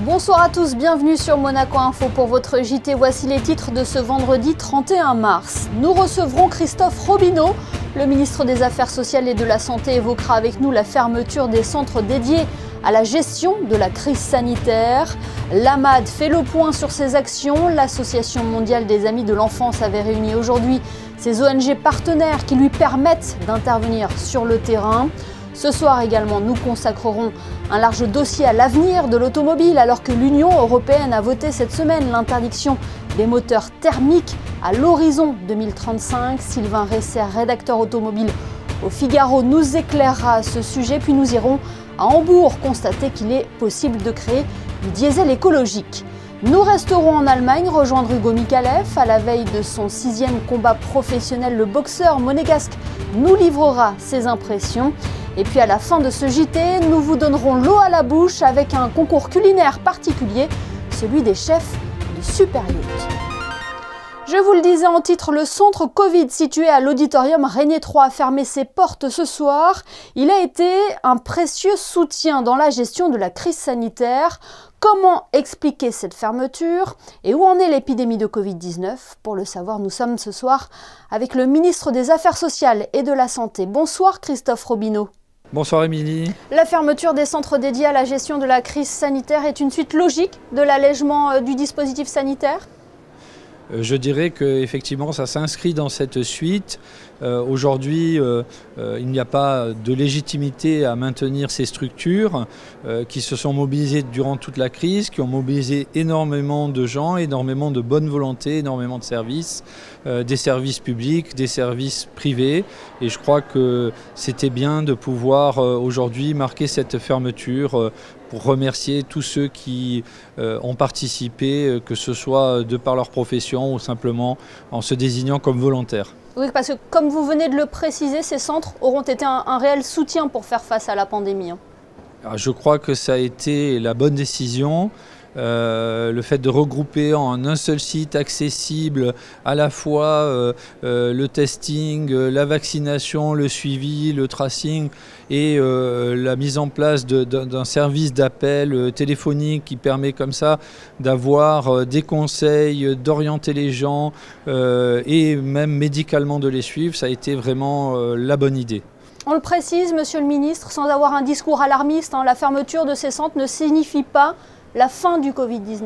Bonsoir à tous, bienvenue sur Monaco Info pour votre JT. Voici les titres de ce vendredi 31 mars. Nous recevrons Christophe Robineau. Le ministre des Affaires sociales et de la Santé évoquera avec nous la fermeture des centres dédiés à la gestion de la crise sanitaire. L'AMAD fait le point sur ses actions. L'Association mondiale des amis de l'enfance avait réuni aujourd'hui ses ONG partenaires qui lui permettent d'intervenir sur le terrain. Ce soir également, nous consacrerons un large dossier à l'avenir de l'automobile alors que l'Union européenne a voté cette semaine l'interdiction des moteurs thermiques à l'horizon 2035. Sylvain Resser, rédacteur automobile au Figaro, nous éclairera à ce sujet. Puis nous irons à Hambourg constater qu'il est possible de créer du diesel écologique. Nous resterons en Allemagne, rejoindre Hugo Mikalev. À la veille de son 6e combat professionnel, le boxeur monégasque nous livrera ses impressions. Et puis à la fin de ce JT, nous vous donnerons l'eau à la bouche avec un concours culinaire particulier, celui des chefs de Super Yacht. Je vous le disais en titre, le centre Covid situé à l'auditorium Régnier 3 a fermé ses portes ce soir. Il a été un précieux soutien dans la gestion de la crise sanitaire. Comment expliquer cette fermeture et où en est l'épidémie de Covid-19? Pour le savoir, nous sommes ce soir avec le ministre des Affaires sociales et de la Santé. Bonsoir Christophe Robineau. Bonsoir Émilie. La fermeture des centres dédiés à la gestion de la crise sanitaire est une suite logique de l'allègement du dispositif sanitaire? Je dirais qu'effectivement ça s'inscrit dans cette suite. Aujourd'hui, il n'y a pas de légitimité à maintenir ces structures qui se sont mobilisées durant toute la crise, qui ont mobilisé énormément de gens, énormément de bonne volonté, énormément de services, des services publics, des services privés. Et je crois que c'était bien de pouvoir aujourd'hui marquer cette fermeture pour remercier tous ceux qui ont participé, que ce soit de par leur profession ou simplement en se désignant comme volontaires. Oui, parce que comme vous venez de le préciser, ces centres auront été un réel soutien pour faire face à la pandémie. Alors, je crois que ça a été la bonne décision. Le fait de regrouper en un seul site accessible à la fois le testing, la vaccination, le suivi, le tracing et la mise en place d'un service d'appel téléphonique qui permet comme ça d'avoir des conseils, d'orienter les gens et même médicalement de les suivre, ça a été vraiment la bonne idée. On le précise, Monsieur le Ministre, sans avoir un discours alarmiste, la fermeture de ces centres ne signifie pas la fin du Covid-19.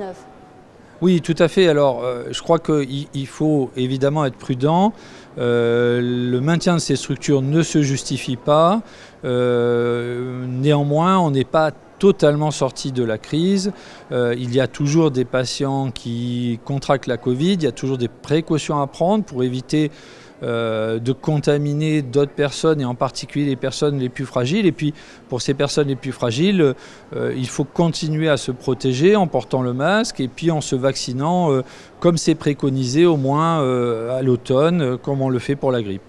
Oui, tout à fait. Alors, je crois qu'il faut évidemment être prudent. Le maintien de ces structures ne se justifie pas. Néanmoins, on n'est pas totalement sorti de la crise. Il y a toujours des patients qui contractent la Covid. Il y a toujours des précautions à prendre pour éviter de contaminer d'autres personnes et en particulier les personnes les plus fragiles. Et puis pour ces personnes les plus fragiles, il faut continuer à se protéger en portant le masque et puis en se vaccinant comme c'est préconisé au moins à l'automne, comme on le fait pour la grippe.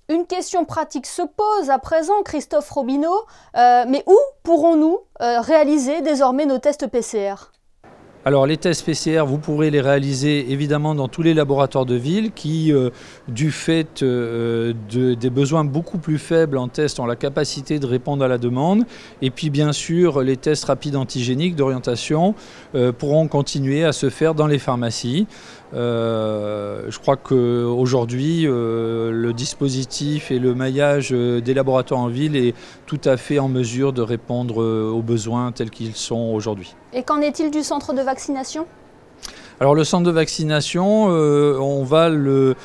Une question pratique se pose à présent, Christophe Robineau, mais où pourrons-nous réaliser désormais nos tests PCR ? Alors les tests PCR, vous pourrez les réaliser évidemment dans tous les laboratoires de ville qui, du fait des besoins beaucoup plus faibles en tests, ont la capacité de répondre à la demande. Et puis bien sûr, les tests rapides antigéniques d'orientation pourront continuer à se faire dans les pharmacies. Je crois qu'aujourd'hui, le dispositif et le maillage des laboratoires en ville est tout à fait en mesure de répondre aux besoins tels qu'ils sont aujourd'hui. Et qu'en est-il du centre de vaccination ? Alors le centre de vaccination, on va le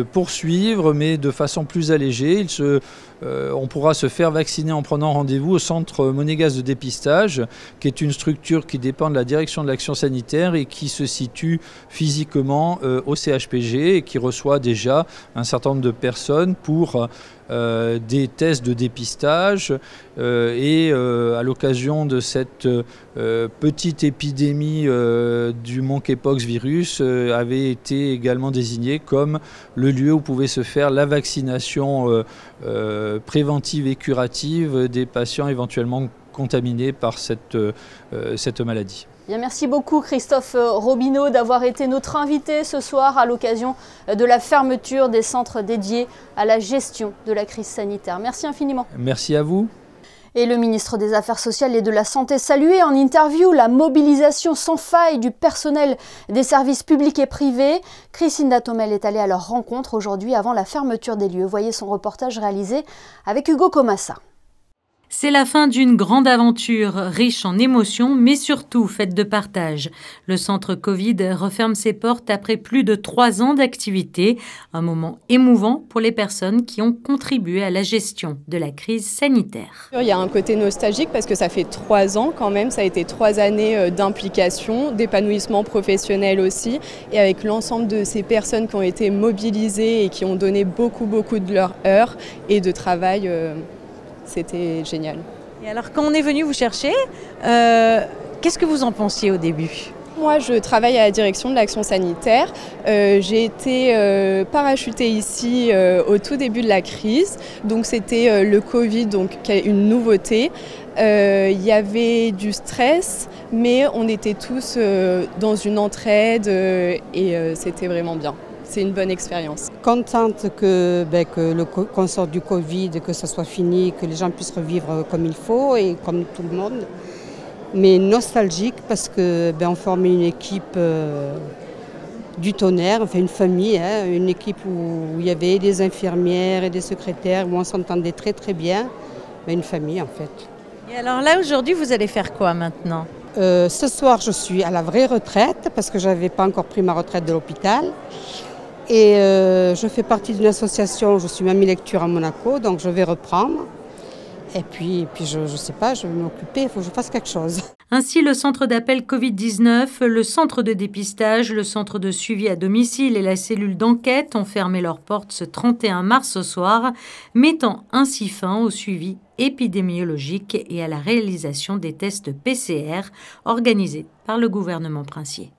poursuivre, mais de façon plus allégée. On pourra se faire vacciner en prenant rendez-vous au centre monégasque de dépistage, qui est une structure qui dépend de la direction de l'action sanitaire et qui se situe physiquement au CHPG et qui reçoit déjà un certain nombre de personnes pour des tests de dépistage et à l'occasion de cette petite épidémie du monkeypox virus avait été également désigné comme le lieu où pouvait se faire la vaccination préventive et curative des patients éventuellement contaminés par cette maladie. Bien, merci beaucoup Christophe Robineau d'avoir été notre invité ce soir à l'occasion de la fermeture des centres dédiés à la gestion de la crise sanitaire. Merci infiniment. Merci à vous. Et le ministre des Affaires sociales et de la Santé saluait en interview la mobilisation sans faille du personnel des services publics et privés. Christine Datomel est allée à leur rencontre aujourd'hui avant la fermeture des lieux. Voyez son reportage réalisé avec Hugo Comassa. C'est la fin d'une grande aventure, riche en émotions, mais surtout faite de partage. Le centre Covid referme ses portes après plus de 3 ans d'activité. Un moment émouvant pour les personnes qui ont contribué à la gestion de la crise sanitaire. Il y a un côté nostalgique parce que ça fait 3 ans quand même, ça a été 3 années d'implication, d'épanouissement professionnel aussi. Et avec l'ensemble de ces personnes qui ont été mobilisées et qui ont donné beaucoup de leurs heures et de travail, c'était génial. Et alors, quand on est venu vous chercher, qu'est-ce que vous en pensiez au début ? Moi, je travaille à la direction de l'action sanitaire. J'ai été parachutée ici au tout début de la crise. Donc, c'était le Covid, donc une nouveauté. Il y avait du stress, mais on était tous dans une entraide et c'était vraiment bien. C'est une bonne expérience. Contente qu'on sorte du Covid, que ça soit fini, que les gens puissent revivre comme il faut et comme tout le monde. Mais nostalgique parce qu'on formait une équipe du tonnerre, enfin une famille, une équipe où il y avait des infirmières et des secrétaires, où on s'entendait très bien. Une famille en fait. Et alors là aujourd'hui vous allez faire quoi maintenant ? Ce soir je suis à la vraie retraite parce que je n'avais pas encore pris ma retraite de l'hôpital. Et je fais partie d'une association, je suis mamie lecture à Monaco, donc je vais reprendre. Et puis je ne sais pas, je vais m'occuper, il faut que je fasse quelque chose. Ainsi, le centre d'appel Covid-19, le centre de dépistage, le centre de suivi à domicile et la cellule d'enquête ont fermé leurs portes ce 31 mars au soir, mettant ainsi fin au suivi épidémiologique et à la réalisation des tests PCR organisés par le gouvernement princier.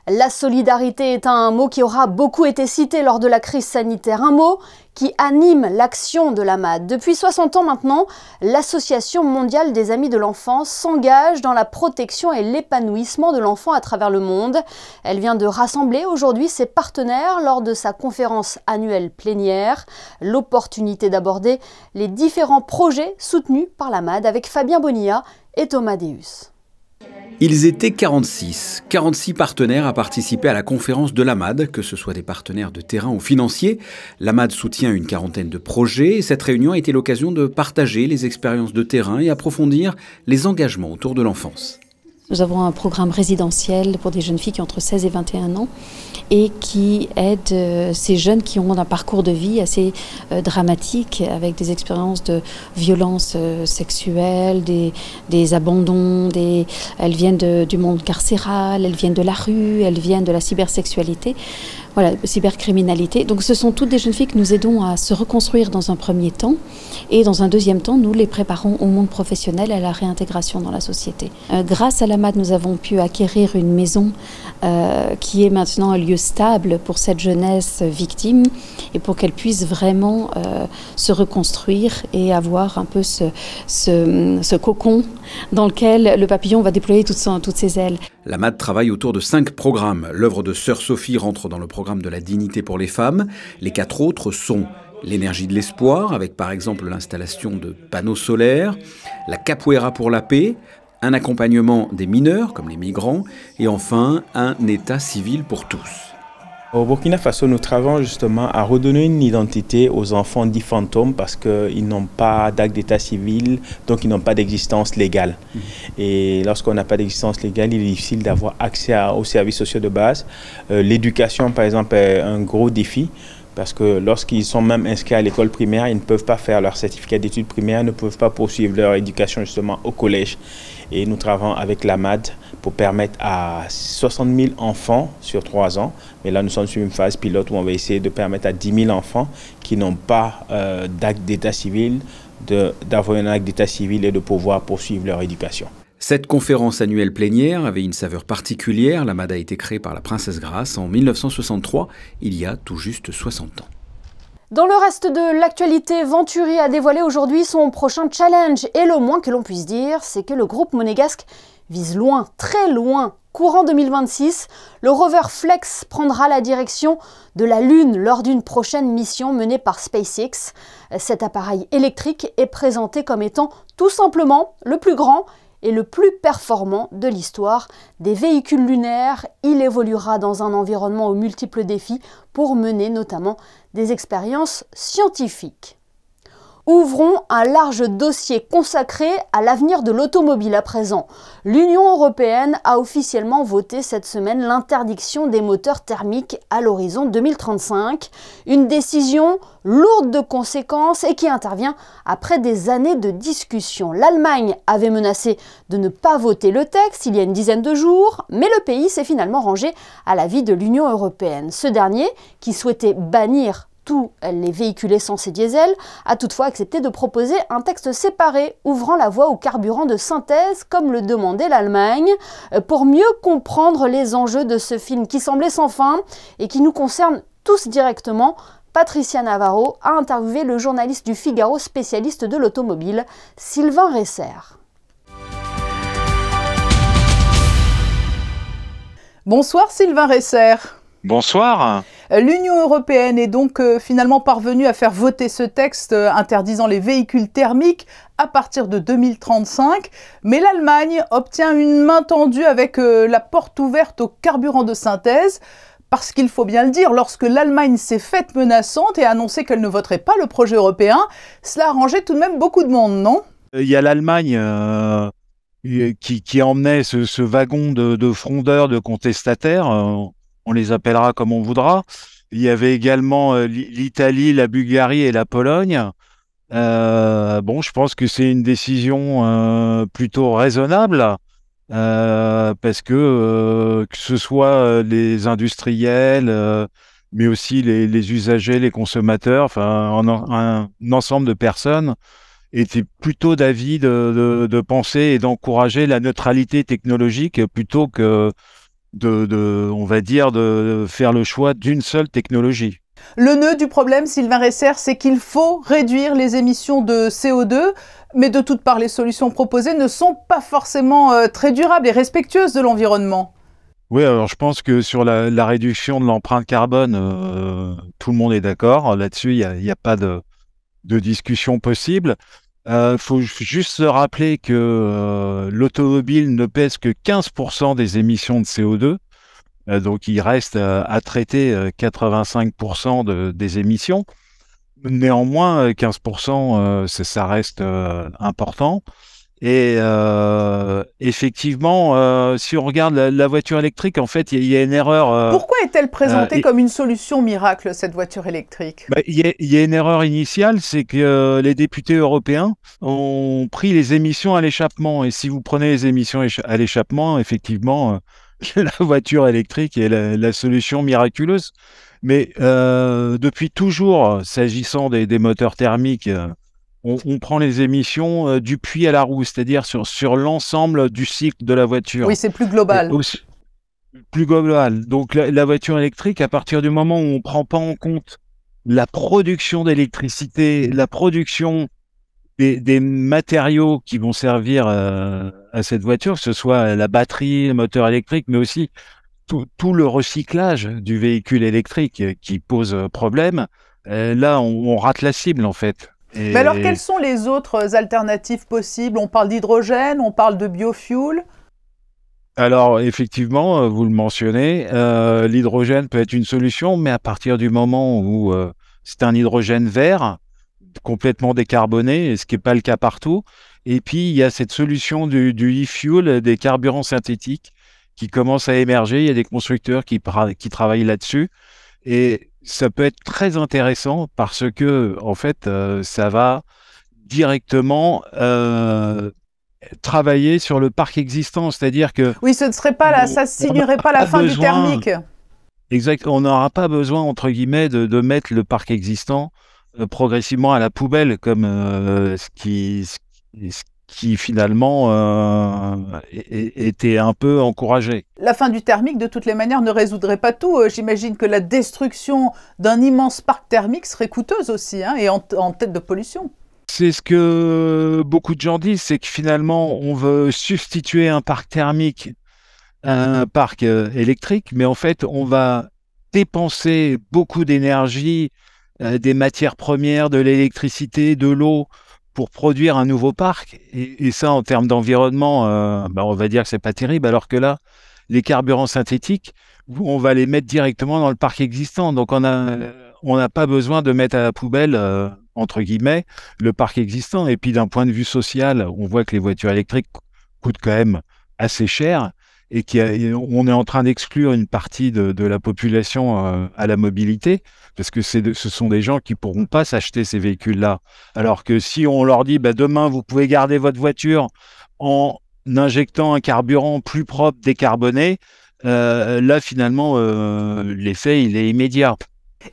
La solidarité est un mot qui aura beaucoup été cité lors de la crise sanitaire, un mot qui anime l'action de l'AMAD. Depuis 60 ans maintenant, l'Association mondiale des amis de l'enfance s'engage dans la protection et l'épanouissement de l'enfant à travers le monde. Elle vient de rassembler aujourd'hui ses partenaires lors de sa conférence annuelle plénière. L'opportunité d'aborder les différents projets soutenus par l'AMAD avec Fabien Bonilla et Thomas Deus. Ils étaient 46 partenaires à participer à la conférence de l'AMAD, que ce soit des partenaires de terrain ou financiers. L'AMAD soutient une 40aine de projets et cette réunion a été l'occasion de partager les expériences de terrain et approfondir les engagements autour de l'enfance. Nous avons un programme résidentiel pour des jeunes filles qui ont entre 16 et 21 ans et qui aide ces jeunes qui ont un parcours de vie assez dramatique avec des expériences de violences sexuelles, des abandons, elles viennent du monde carcéral, elles viennent de la rue, elles viennent de la cybersexualité. Voilà, cybercriminalité. Donc ce sont toutes des jeunes filles que nous aidons à se reconstruire dans un premier temps et dans un deuxième temps, nous les préparons au monde professionnel et à la réintégration dans la société. Grâce à l'AMAD, nous avons pu acquérir une maison qui est maintenant un lieu stable pour cette jeunesse victime et pour qu'elle puisse vraiment se reconstruire et avoir un peu ce cocon dans lequel le papillon va déployer toutes ses ailes. L'AMAD travaille autour de 5 programmes. L'œuvre de Sœur Sophie rentre dans le programme de la dignité pour les femmes. Les 4 autres sont l'énergie de l'espoir, avec par exemple l'installation de panneaux solaires, la capoeira pour la paix, un accompagnement des mineurs, comme les migrants, et enfin un état civil pour tous. Au Burkina Faso, nous travaillons justement à redonner une identité aux enfants dits fantômes parce qu'ils n'ont pas d'acte d'état civil, donc ils n'ont pas d'existence légale. Et lorsqu'on n'a pas d'existence légale, il est difficile d'avoir accès aux services sociaux de base. L'éducation, par exemple, est un gros défi. Parce que lorsqu'ils sont même inscrits à l'école primaire, ils ne peuvent pas faire leur certificat d'études primaires, ne peuvent pas poursuivre leur éducation justement au collège. Et nous travaillons avec l'AMAD pour permettre à 60 000 enfants sur 3 ans, mais là nous sommes sur une phase pilote où on va essayer de permettre à 10 000 enfants qui n'ont pas d'acte d'état civil d'avoir un acte d'état civil et de pouvoir poursuivre leur éducation. Cette conférence annuelle plénière avait une saveur particulière. L'AMAD a été créée par la princesse Grace en 1963, il y a tout juste 60 ans. Dans le reste de l'actualité, Venturi a dévoilé aujourd'hui son prochain challenge. Et le moins que l'on puisse dire, c'est que le groupe monégasque vise loin, très loin. Courant 2026, le rover Flex prendra la direction de la Lune lors d'une prochaine mission menée par SpaceX. Cet appareil électrique est présenté comme étant tout simplement le plus grand et le plus performant de l'histoire des véhicules lunaires. Il évoluera dans un environnement aux multiples défis pour mener notamment des expériences scientifiques. Ouvrons un large dossier consacré à l'avenir de l'automobile à présent. L'Union européenne a officiellement voté cette semaine l'interdiction des moteurs thermiques à l'horizon 2035. Une décision lourde de conséquences et qui intervient après des années de discussion. L'Allemagne avait menacé de ne pas voter le texte il y a une dizaine de jours, mais le pays s'est finalement rangé à l'avis de l'Union européenne. Ce dernier, qui souhaitait bannir tous les véhicules essence et diesel, a toutefois accepté de proposer un texte séparé, ouvrant la voie au carburant de synthèse, comme le demandait l'Allemagne. Pour mieux comprendre les enjeux de ce film qui semblait sans fin et qui nous concerne tous directement, Patricia Navarro a interviewé le journaliste du Figaro spécialiste de l'automobile, Sylvain Resser. Bonsoir Sylvain Resser. Bonsoir. L'Union européenne est donc finalement parvenue à faire voter ce texte interdisant les véhicules thermiques à partir de 2035, mais l'Allemagne obtient une main tendue avec la porte ouverte au carburant de synthèse, parce qu'il faut bien le dire, lorsque l'Allemagne s'est faite menaçante et a annoncé qu'elle ne voterait pas le projet européen, cela a arrangé tout de même beaucoup de monde, non? Il y a l'Allemagne qui emmenait ce wagon de frondeurs, de contestataires. On les appellera comme on voudra. Il y avait également l'Italie, la Bulgarie et la Pologne. Bon, je pense que c'est une décision plutôt raisonnable parce que ce soit les industriels, mais aussi les usagers, les consommateurs, enfin un ensemble de personnes étaient plutôt d'avis de penser et d'encourager la neutralité technologique plutôt que on va dire, de faire le choix d'une seule technologie. Le nœud du problème, Sylvain Resser, c'est qu'il faut réduire les émissions de CO2, mais de toutes parts, les solutions proposées ne sont pas forcément très durables et respectueuses de l'environnement. Oui, alors je pense que sur la réduction de l'empreinte carbone, tout le monde est d'accord. Là-dessus, il n'y a pas de discussion possible. Faut juste se rappeler que l'automobile ne pèse que 15% des émissions de CO2, donc il reste à traiter 85% des émissions. Néanmoins, 15%, ça reste important. Et effectivement, si on regarde la voiture électrique, en fait, il y a une erreur. Pourquoi est-elle présentée comme une solution miracle, cette voiture électrique? Il y a une erreur initiale, c'est que les députés européens ont pris les émissions à l'échappement. Et si vous prenez les émissions à l'échappement, effectivement, la voiture électrique est la solution miraculeuse. Mais depuis toujours, s'agissant des moteurs thermiques, on prend les émissions du puits à la roue, c'est-à-dire sur l'ensemble du cycle de la voiture. Oui, c'est plus global. Plus global. Donc la voiture électrique, à partir du moment où on ne prend pas en compte la production d'électricité, la production des matériaux qui vont servir à cette voiture, que ce soit la batterie, le moteur électrique, mais aussi tout le recyclage du véhicule électrique qui pose problème, là on rate la cible en fait. Mais alors, quelles sont les autres alternatives possibles? On parle d'hydrogène, on parle de biofuel. Alors, effectivement, vous le mentionnez, l'hydrogène peut être une solution, mais à partir du moment où c'est un hydrogène vert, complètement décarboné, ce qui n'est pas le cas partout. Et puis, il y a cette solution du e-fuel, des carburants synthétiques, qui commence à émerger. Il y a des constructeurs qui travaillent là-dessus. Et ça peut être très intéressant parce que, en fait, ça va directement travailler sur le parc existant. C'est-à-dire que... Oui, ce ne serait pas ça ne signerait pas la fin du thermique. Exact. On n'aura pas besoin, entre guillemets, de mettre le parc existant progressivement à la poubelle, comme ce qui qui finalement était un peu encouragée. La fin du thermique, de toutes les manières, ne résoudrait pas tout. J'imagine que la destruction d'un immense parc thermique serait coûteuse aussi, hein, et en tête de pollution. C'est ce que beaucoup de gens disent, c'est que finalement, on veut substituer un parc thermique à un parc électrique, mais en fait, on va dépenser beaucoup d'énergie, des matières premières, de l'électricité, de l'eau, pour produire un nouveau parc. Et ça, en termes d'environnement, on va dire que c'est pas terrible, alors que là, les carburants synthétiques, on va les mettre directement dans le parc existant. Donc, on n'a pas besoin de mettre à la poubelle, entre guillemets, le parc existant. Et puis, d'un point de vue social, on voit que les voitures électriques coûtent quand même assez cher et qu'on est en train d'exclure une partie de la population à la mobilité, parce que ce sont des gens qui ne pourront pas s'acheter ces véhicules-là. Alors que si on leur dit demain, vous pouvez garder votre voiture en injectant un carburant plus propre, décarboné, là, finalement, l'effet, il est immédiat.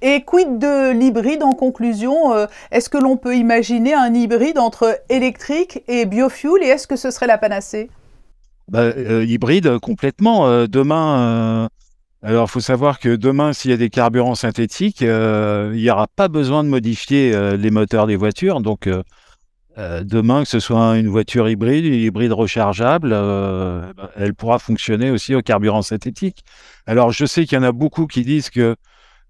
Et quid de l'hybride en conclusion? Est-ce que l'on peut imaginer un hybride entre électrique et biofuel, et est-ce que ce serait la panacée? Hybride, complètement. Demain, alors il faut savoir que demain, s'il y a des carburants synthétiques, il n'y aura pas besoin de modifier les moteurs des voitures. Donc, demain, que ce soit une voiture hybride rechargeable, elle pourra fonctionner aussi au carburant synthétique. Alors, je sais qu'il y en a beaucoup qui disent que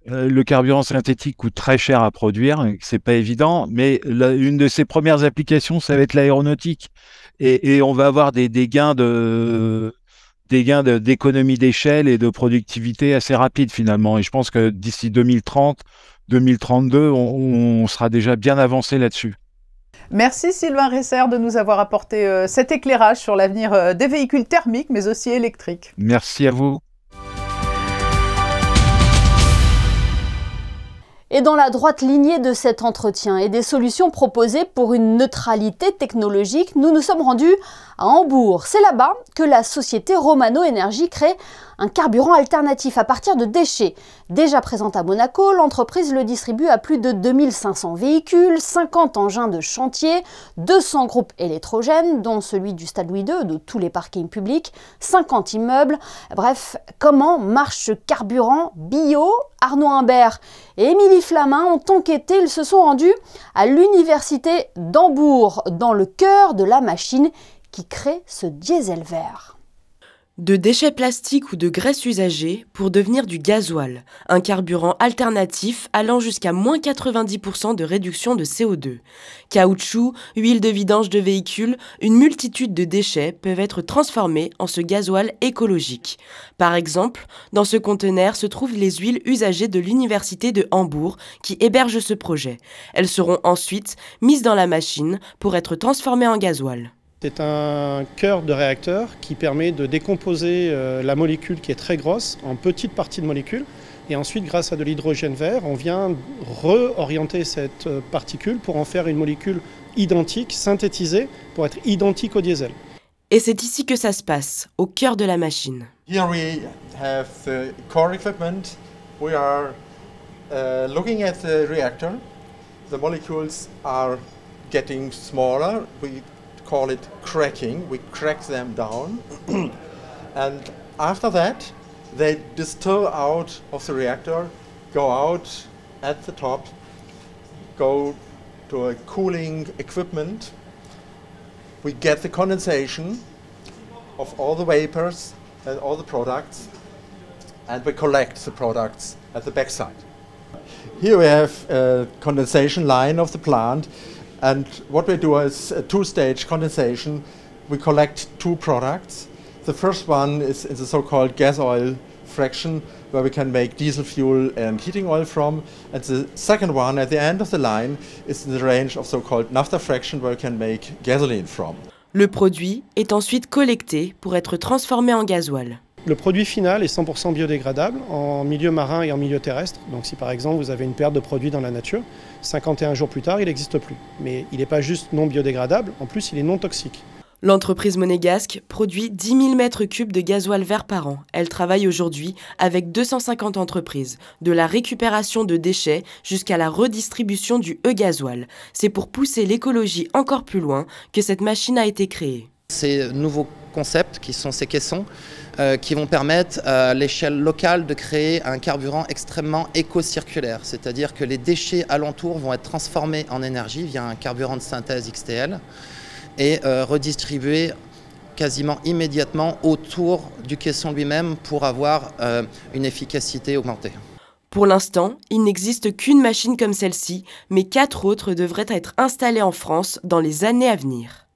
le carburant synthétique coûte très cher à produire, c'est pas évident, mais une de ses premières applications, ça va être l'aéronautique. Et on va avoir des gains d'économie d'échelle et de productivité assez rapides finalement. Et je pense que d'ici 2030, 2032, on sera déjà bien avancé là-dessus. Merci Sylvain Resser de nous avoir apporté cet éclairage sur l'avenir des véhicules thermiques, mais aussi électriques. Merci à vous. Et dans la droite lignée de cet entretien et des solutions proposées pour une neutralité technologique, nous nous sommes rendus à Hambourg. C'est là-bas que la société Romano Energy crée un carburant alternatif à partir de déchets. Déjà présente à Monaco, l'entreprise le distribue à plus de 2500 véhicules, 50 engins de chantier, 200 groupes électrogènes, dont celui du Stade Louis II, de tous les parkings publics, 50 immeubles. Bref, comment marche ce carburant bio? Arnaud Imbert et Émilie Flamin ont enquêté, ils se sont rendus à l'université d'Hambourg, dans le cœur de la machine qui crée ce diesel vert. De déchets plastiques ou de graisse usagée pour devenir du gasoil, un carburant alternatif allant jusqu'à moins 90% de réduction de CO2. Caoutchouc, huile de vidange de véhicules, une multitude de déchets peuvent être transformés en ce gasoil écologique. Par exemple, dans ce conteneur se trouvent les huiles usagées de l'université de Hambourg qui héberge ce projet. Elles seront ensuite mises dans la machine pour être transformées en gasoil. C'est un cœur de réacteur qui permet de décomposer la molécule qui est très grosse en petites parties de molécules. Et ensuite, grâce à de l'hydrogène vert, on vient réorienter cette particule pour en faire une molécule identique, synthétisée, pour être identique au diesel. Et c'est ici que ça se passe, au cœur de la machine. Here we have the core equipment. We are looking at the reactor. The molecules are getting smaller. We call it cracking. We crack them down. And after that, they distill out of the reactor, go out at the top, go to a cooling equipment. We get the condensation of all the vapors and all the products, and we collect the products at the backside. Here we have a condensation line of the plant, and what we do is a two-stage condensation. We collect two products. The first one is in the so-called gas oil fraction, where we can make diesel fuel and heating oil from. And the second one, at the end of the line, is in the range of so-called naphtha fraction, where we can make gasoline from. Le produit est ensuite collecté pour être transformé en gasoil. Le produit final est 100% biodégradable en milieu marin et en milieu terrestre. Donc si par exemple vous avez une perte de produit dans la nature, 51 jours plus tard, il n'existe plus. Mais il n'est pas juste non biodégradable, en plus il est non toxique. L'entreprise monégasque produit 10 000 mètres cubes de gasoil vert par an. Elle travaille aujourd'hui avec 250 entreprises, de la récupération de déchets jusqu'à la redistribution du e-gasoil. C'est pour pousser l'écologie encore plus loin que cette machine a été créée. Ces nouveaux concepts qui sont ces caissons qui vont permettre à l'échelle locale de créer un carburant extrêmement éco-circulaire, c'est-à-dire que les déchets alentours vont être transformés en énergie via un carburant de synthèse XTL et redistribués quasiment immédiatement autour du caisson lui-même pour avoir une efficacité augmentée. Pour l'instant, il n'existe qu'une machine comme celle-ci, mais 4 autres devraient être installées en France dans les années à venir.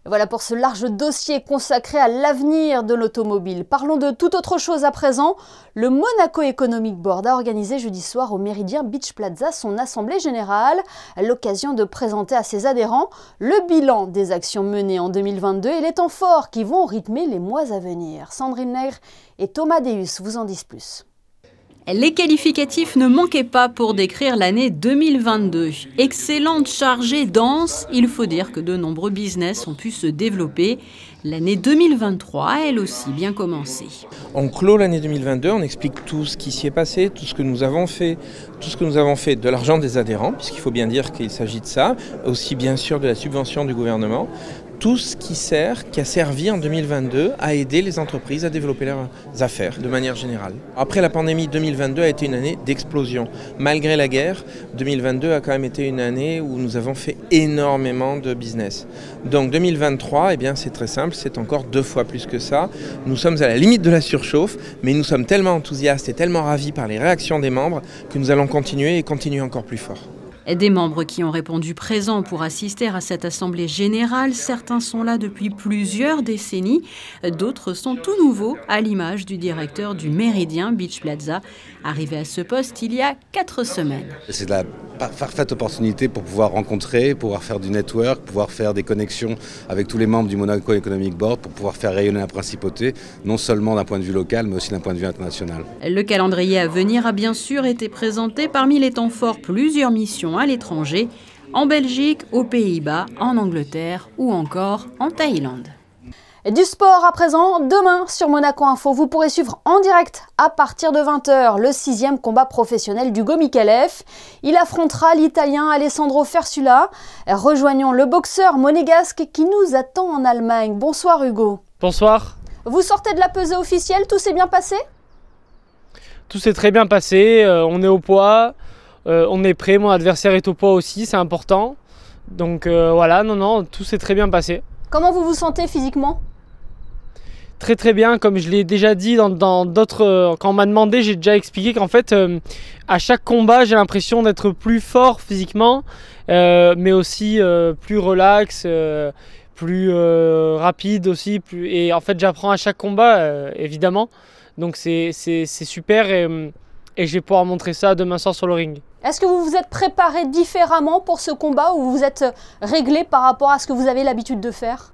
Voilà pour ce large dossier consacré à l'avenir de l'automobile. Parlons de toute autre chose à présent. Le Monaco Economic Board a organisé jeudi soir au Méridien Beach Plaza son assemblée générale, l'occasion de présenter à ses adhérents le bilan des actions menées en 2022 et les temps forts qui vont rythmer les mois à venir. Sandrine Nègre et Thomas Deus vous en disent plus. Les qualificatifs ne manquaient pas pour décrire l'année 2022. Excellente, chargée, dense, il faut dire que de nombreux business ont pu se développer. L'année 2023 a elle aussi bien commencé. On clôt l'année 2022, on explique tout ce qui s'y est passé, tout ce que nous avons fait, de l'argent des adhérents, puisqu'il faut bien dire qu'il s'agit de ça, aussi bien sûr de la subvention du gouvernement. Tout ce qui a servi en 2022 à aider les entreprises à développer leurs affaires de manière générale. Après la pandémie, 2022 a été une année d'explosion. Malgré la guerre, 2022 a quand même été une année où nous avons fait énormément de business. Donc 2023, eh bien, c'est très simple, c'est encore 2 fois plus que ça. Nous sommes à la limite de la surchauffe, mais nous sommes tellement enthousiastes et tellement ravis par les réactions des membres que nous allons continuer et continuer encore plus fort. Des membres qui ont répondu présents pour assister à cette assemblée générale, certains sont là depuis plusieurs décennies, d'autres sont tout nouveaux, à l'image du directeur du Méridien Beach Plaza, arrivé à ce poste il y a 4 semaines. C'est la parfaite opportunité pour pouvoir rencontrer, pouvoir faire du network, pouvoir faire des connexions avec tous les membres du Monaco Economic Board pour pouvoir faire rayonner la principauté, non seulement d'un point de vue local, mais aussi d'un point de vue international. Le calendrier à venir a bien sûr été présenté. Parmi les temps forts, plusieurs missions à l'étranger, en Belgique, aux Pays-Bas, en Angleterre ou encore en Thaïlande. Et du sport à présent, demain sur Monaco Info, vous pourrez suivre en direct à partir de 20 h le 6e combat professionnel d'Hugo Micallef. Il affrontera l'Italien Alessandro Fersula. Rejoignons le boxeur monégasque qui nous attend en Allemagne. Bonsoir Hugo. Bonsoir. Vous sortez de la pesée officielle, tout s'est bien passé? Tout s'est très bien passé, on est au poids, on est prêt, mon adversaire est au poids aussi, c'est important. Donc voilà, non, tout s'est très bien passé. Comment vous vous sentez physiquement ? Très très bien, comme je l'ai déjà dit dans d'autres, quand on m'a demandé, j'ai déjà expliqué qu'en fait à chaque combat j'ai l'impression d'être plus fort physiquement, mais aussi plus relax, plus rapide aussi, et en fait j'apprends à chaque combat évidemment, donc c'est super et je vais pouvoir montrer ça demain soir sur le ring. Est-ce que vous vous êtes préparé différemment pour ce combat ou vous êtes réglé par rapport à ce que vous avez l'habitude de faire ?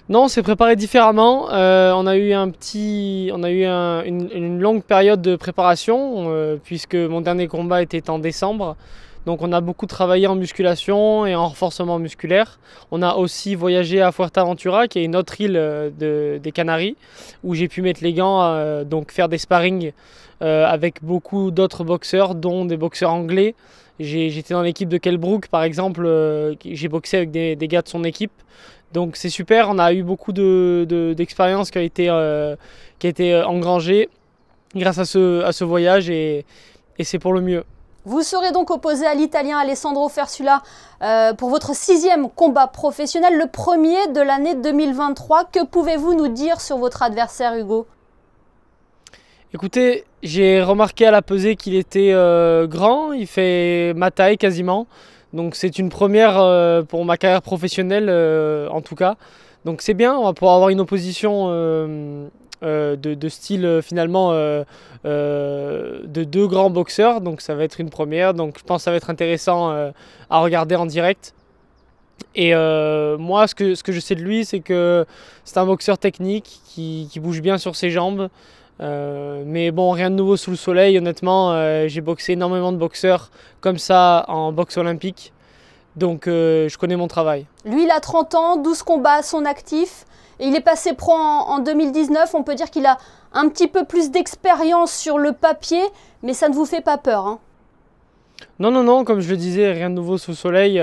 Non, on s'est préparé différemment. On a eu une longue période de préparation puisque mon dernier combat était en décembre. Donc on a beaucoup travaillé en musculation et en renforcement musculaire. On a aussi voyagé à Fuerteventura, qui est une autre île des Canaries, où j'ai pu mettre les gants, donc faire des sparring avec beaucoup d'autres boxeurs, dont des boxeurs anglais. J'étais dans l'équipe de Kell Brook, par exemple, j'ai boxé avec des gars de son équipe. Donc c'est super, on a eu beaucoup d'expérience qui a été engrangée grâce à ce voyage et c'est pour le mieux. Vous serez donc opposé à l'Italien Alessandro Fersula pour votre 6e combat professionnel, le premier de l'année 2023. Que pouvez-vous nous dire sur votre adversaire Hugo ? Écoutez, j'ai remarqué à la pesée qu'il était grand, il fait ma taille quasiment. Donc c'est une première pour ma carrière professionnelle en tout cas. Donc c'est bien, on va pouvoir avoir une opposition de style finalement de 2 grands boxeurs. Donc ça va être une première, donc je pense que ça va être intéressant à regarder en direct. Et moi ce que je sais de lui, c'est que c'est un boxeur technique qui bouge bien sur ses jambes. Mais bon, rien de nouveau sous le soleil, honnêtement, j'ai boxé énormément de boxeurs comme ça en boxe olympique. Donc je connais mon travail. Lui, il a 30 ans, 12 combats à son actif. Et il est passé pro en 2019. On peut dire qu'il a un petit peu plus d'expérience sur le papier, mais ça ne vous fait pas peur, hein? Non, non, non, comme je le disais, rien de nouveau sous le soleil.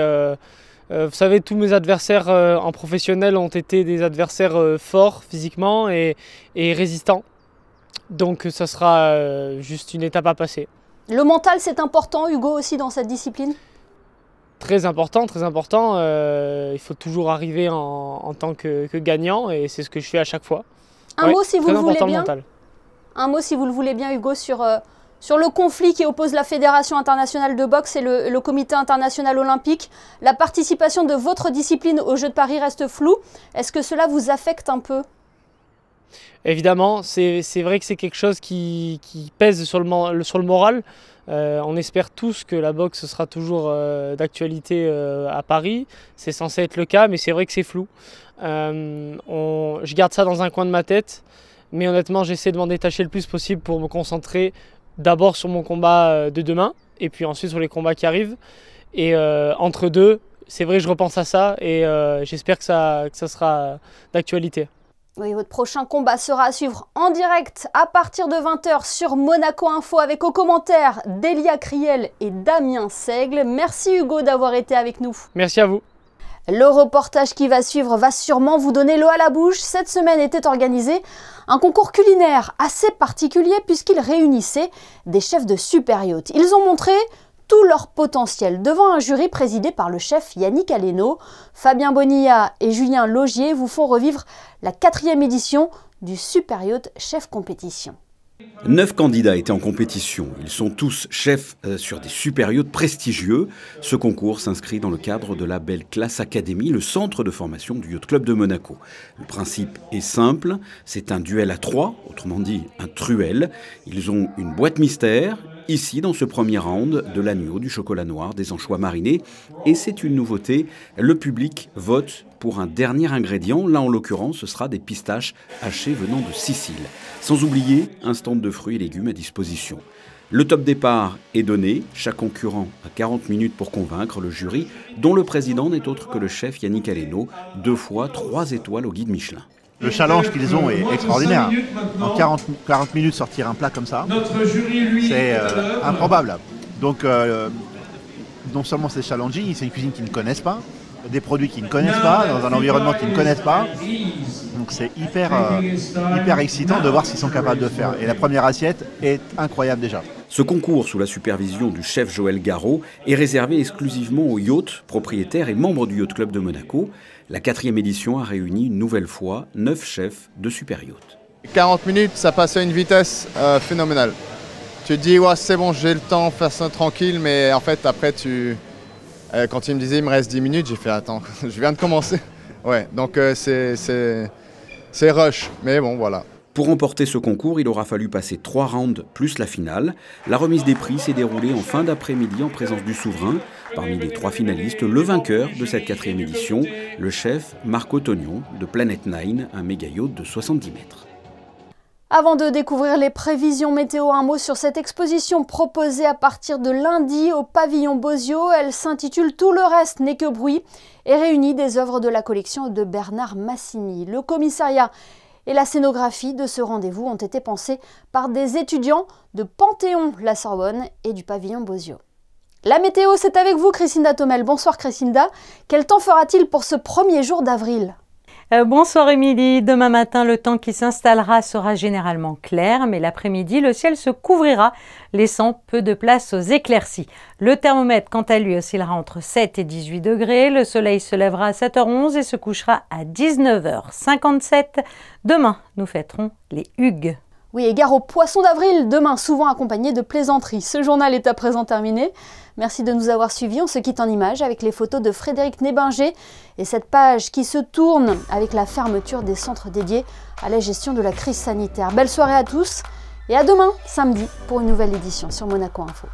Vous savez, tous mes adversaires en professionnel ont été des adversaires forts physiquement et résistants. Donc ça sera juste une étape à passer. Le mental, c'est important, Hugo, aussi dans cette discipline? Très important, très important. Il faut toujours arriver en tant que gagnant et c'est ce que je fais à chaque fois. Un mot si vous le voulez bien. Un mot si vous le voulez bien, Hugo, sur le conflit qui oppose la Fédération internationale de boxe et le Comité international olympique. La participation de votre discipline aux Jeux de Paris reste floue. Est-ce que cela vous affecte un peu? Évidemment, c'est vrai que c'est quelque chose qui pèse sur le moral. On espère tous que la boxe sera toujours d'actualité à Paris. C'est censé être le cas, mais c'est vrai que c'est flou. Je garde ça dans un coin de ma tête, mais honnêtement, j'essaie de m'en détacher le plus possible pour me concentrer d'abord sur mon combat de demain, et puis ensuite sur les combats qui arrivent. Et entre deux, c'est vrai, je repense à ça, et j'espère que ça sera d'actualité. Oui, votre prochain combat sera à suivre en direct à partir de 20 h sur Monaco Info avec aux commentaires Delia Criel et Damien Seigle. Merci Hugo d'avoir été avec nous. Merci à vous. Le reportage qui va suivre va sûrement vous donner l'eau à la bouche. Cette semaine était organisé un concours culinaire assez particulier puisqu'il réunissait des chefs de super yacht. Ils ont montré tout leur potentiel devant un jury présidé par le chef Yannick Aleno. Fabien Bonilla et Julien Logier vous font revivre la 4e édition du Super Yacht Chef Compétition. 9 candidats étaient en compétition. Ils sont tous chefs sur des super yachts prestigieux. Ce concours s'inscrit dans le cadre de la Belle Classe Academy, le centre de formation du Yacht Club de Monaco. Le principe est simple, c'est un duel à 3, autrement dit un truel. Ils ont une boîte mystère, ici dans ce premier round, de l'agneau, du chocolat noir, des anchois marinés. Et c'est une nouveauté, le public vote pour un dernier ingrédient. Là, en l'occurrence, ce sera des pistaches hachées venant de Sicile. Sans oublier un stand de fruits et légumes à disposition. Le top départ est donné. Chaque concurrent a 40 minutes pour convaincre le jury, dont le président n'est autre que le chef Yannick Aleno, 2 fois 3 étoiles au guide Michelin. Le challenge qu'ils ont est extraordinaire. En 40 minutes, sortir un plat comme ça, c'est improbable. Donc, non seulement c'est challenging, c'est une cuisine qu'ils ne connaissent pas, des produits qu'ils ne connaissent pas, dans un environnement qu'ils ne connaissent pas. Donc c'est hyper excitant de voir ce qu'ils sont capables de faire. Et la première assiette est incroyable déjà. Ce concours, sous la supervision du chef Joël Garot, est réservé exclusivement aux yachts, propriétaires et membres du Yacht Club de Monaco. La 4e édition a réuni une nouvelle fois 9 chefs de super yachts. 40 minutes, ça passe à une vitesse phénoménale. Tu te dis, ouais, c'est bon, j'ai le temps de faire ça tranquille, mais en fait, après, quand il me disait, il me reste 10 minutes, j'ai fait, attends, je viens de commencer. Ouais, donc c'est rush, mais bon, voilà. Pour remporter ce concours, il aura fallu passer 3 rounds plus la finale. La remise des prix s'est déroulée en fin d'après-midi en présence du souverain. Parmi les 3 finalistes, le vainqueur de cette 4e édition, le chef Marco Tognon de Planet 9, un méga yacht de 70 mètres. Avant de découvrir les prévisions météo, un mot sur cette exposition proposée à partir de lundi au pavillon Bozio. Elle s'intitule « Tout le reste n'est que bruit » et réunit des œuvres de la collection de Bernard Massini. Le commissariat et la scénographie de ce rendez-vous ont été pensés par des étudiants de Panthéon-la-Sorbonne et du pavillon Bozio. La météo, c'est avec vous, Christinda Thomel. Bonsoir, Christinda. Quel temps fera-t-il pour ce premier jour d'avril ? Bonsoir Émilie. Demain matin, le temps qui s'installera sera généralement clair, mais l'après-midi, le ciel se couvrira, laissant peu de place aux éclaircies. Le thermomètre, quant à lui, oscillera entre 7 et 18 degrés. Le soleil se lèvera à 7h11 et se couchera à 19h57. Demain, nous fêterons les Hugues. Oui, égard au poisson d'avril, demain souvent accompagné de plaisanteries. Ce journal est à présent terminé. Merci de nous avoir suivis. On se quitte en images avec les photos de Frédéric Nébinger et cette page qui se tourne avec la fermeture des centres dédiés à la gestion de la crise sanitaire. Belle soirée à tous et à demain, samedi, pour une nouvelle édition sur Monaco Info.